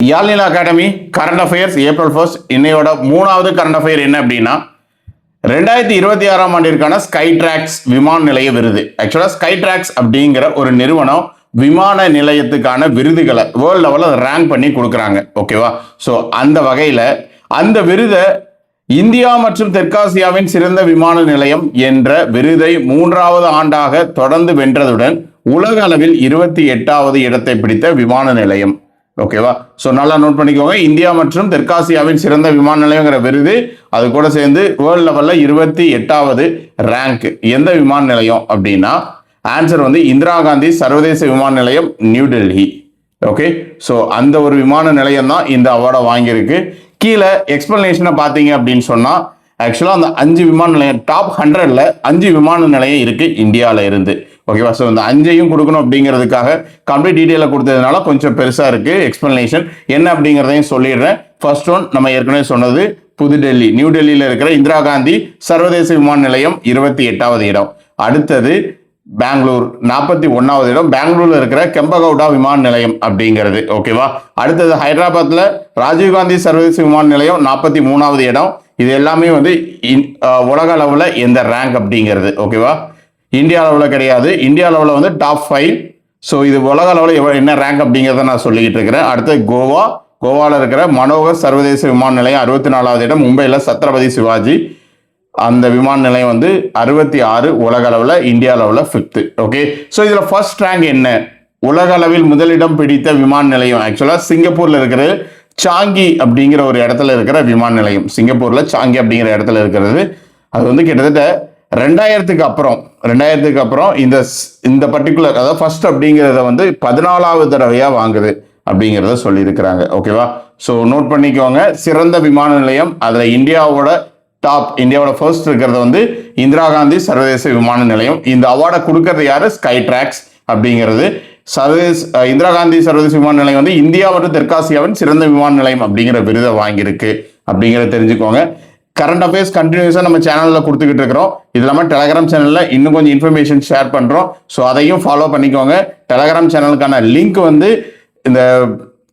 Yazhnila academy current affairs April 1 இன்னையோட 3வது current affair என்ன அப்படின்னா 2026ஆம் ஆண்டிற்கான ஸ்கை டிராக்ஸ் விமான நிலைய விருது. ஆக்சுவலாக ஸ்கை டிராக்ஸ் அப்படிங்கிற ஒரு நிறுவனம் விமான நிலையத்துக்கான விருதுகளை வேர்ல்டு லெவலில் ரேங்க் பண்ணி கொடுக்குறாங்க. ஓகேவா? ஸோ அந்த வகையில் அந்த விருதை இந்தியா மற்றும் தெற்காசியாவின் சிறந்த விமான நிலையம் என்ற விருதை 3வது ஆண்டாக தொடர்ந்து வென்றதுடன் உலக அளவில் 28வது இடத்தை பிடித்த விமான நிலையம். ஓகேவா? ஸோ நல்லா நோட் பண்ணிக்கோங்க. இந்தியா மற்றும் தெற்காசியாவின் சிறந்த விமான நிலையங்கிற விருது, அது கூட சேர்ந்து வேர்ல்டு லெவலில் 28வது ரேங்க். எந்த விமான நிலையம் அப்படின்னா ஆன்சர் இந்திரா காந்தி சர்வதேச விமான நிலையம், நியூ டெல்லி. ஓகே, ஸோ அந்த ஒரு விமான நிலையம் தான் இந்த அவார்டை வாங்கியிருக்கு. கீழே எக்ஸ்பிளனேஷனை பார்த்தீங்க அப்படின்னு சொன்னால் ஆக்சுவலாக அந்த 5 விமான நிலையம் டாப் 100ல் 5 விமான நிலையம் இருக்குது இந்தியாவில் இருந்து. ஓகேவா? ஸோ இந்த 5ஐயும் கொடுக்கணும் அப்படிங்கிறதுக்காக கம்ப்ளீட் டீட்டெயிலாக கொடுத்ததுனால கொஞ்சம் பெருசாக இருக்குது எக்ஸ்பிளனேஷன். என்ன அப்படிங்கிறதையும் சொல்லிடுறேன். ஃபர்ஸ்ட் ஒன் நம்ம ஏற்கனவே சொன்னது புதுடெல்லி, நியூ டெல்லியில் இருக்கிற இந்திரா காந்தி சர்வதேச விமான நிலையம் 28வது இடம். அடுத்தது பெங்களூர் 41வது இடம், பெங்களூர்ல இருக்கிற கெம்பகவுடா விமான நிலையம் அப்படிங்கிறது. ஓகேவா? அடுத்தது ஹைதராபாத்ல ராஜீவ்காந்தி சர்வதேச விமான நிலையம் 43வது இடம். இது எல்லாமே உலக அளவில் எந்த ரேங்க் அப்படிங்கிறது. ஓகேவா? இந்தியா அளவில் கிடையாது. இந்தியா அளவில் டாப் 5. ஸோ இது உலக அளவில் என்ன ரேங்க் அப்படிங்கிறத நான் சொல்லிக்கிட்டு இருக்கிறேன். அடுத்து கோவாவில் இருக்கிற மனோகர் சர்வதேச விமான நிலையம் 64வது இடம். மும்பையில் சத்ரபதி சிவாஜி அந்த விமான நிலையம் 66 உலக அளவில், இந்தியா அளவில் 5th. ஓகே, ஸோ இதில் ஃபர்ஸ்ட் ரேங்க் என்ன? உலக அளவில் முதலிடம் பிடித்த விமான நிலையம் ஆக்சுவலாக சிங்கப்பூரில் இருக்கிற சாங்கி அப்படிங்கிற ஒரு இடத்துல இருக்கிற விமான நிலையம். சிங்கப்பூரில் சாங்கி அப்படிங்கிற இடத்துல இருக்கிறது. அது கிட்டத்தட்ட 2000க்கு அப்புறம் இந்த பர்டிகுலர், அதாவது ஃபர்ஸ்ட் அப்படிங்கிறத 14வது தடவையாக வாங்குது அப்படிங்கிறத சொல்லியிருக்கிறாங்க. ஓகேவா? ஸோ நோட் பண்ணிக்கோங்க. சிறந்த விமான நிலையம் அதில் இந்தியாவோட ஃபர்ஸ்ட் இருக்கிறது இந்திரா காந்தி சர்வதேச விமான நிலையம். இந்த அவார்டை கொடுக்கறது யாரு? ஸ்கை டிராக்ஸ் அப்படிங்கிறது. இந்திரா காந்தி சர்வதேச விமான நிலையம் இந்தியா மற்றும் தெற்காசியாவின் சிறந்த விமான நிலையம் அப்படிங்கிற விருதை வாங்கியிருக்கு அப்படிங்கிறத தெரிஞ்சுக்கோங்க. கரண்ட் அஃபேர்ஸ் கண்டினியூஸாக நம்ம சேனலில் கொடுத்துக்கிட்டு இருக்கிறோம். இது இல்லாமல் டெலகிராம் சேனலில் இன்னும் கொஞ்சம் இன்ஃபர்மேஷன் ஷேர் பண்ணுறோம். ஸோ அதையும் ஃபாலோ பண்ணிக்கோங்க. டெலகிராம் சேனலுக்கான லிங்க் இந்த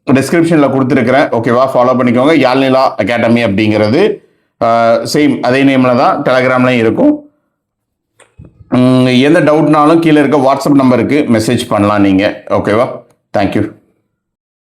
டிஸ்கிரிப்ஷனில் கொடுத்துருக்கிறேன். ஓகேவா? ஃபாலோ பண்ணிக்கோங்க. யாழ்நிலா அகாடமி அப்படிங்கிறது சேம் அதே நேமில் தான் டெலகிராம்லையும் இருக்கும். எந்த டவுட்னாலும் கீழே இருக்க வாட்ஸ்அப் நம்பருக்கு மெசேஜ் பண்ணலாம் நீங்கள். ஓகேவா? தேங்க்யூ.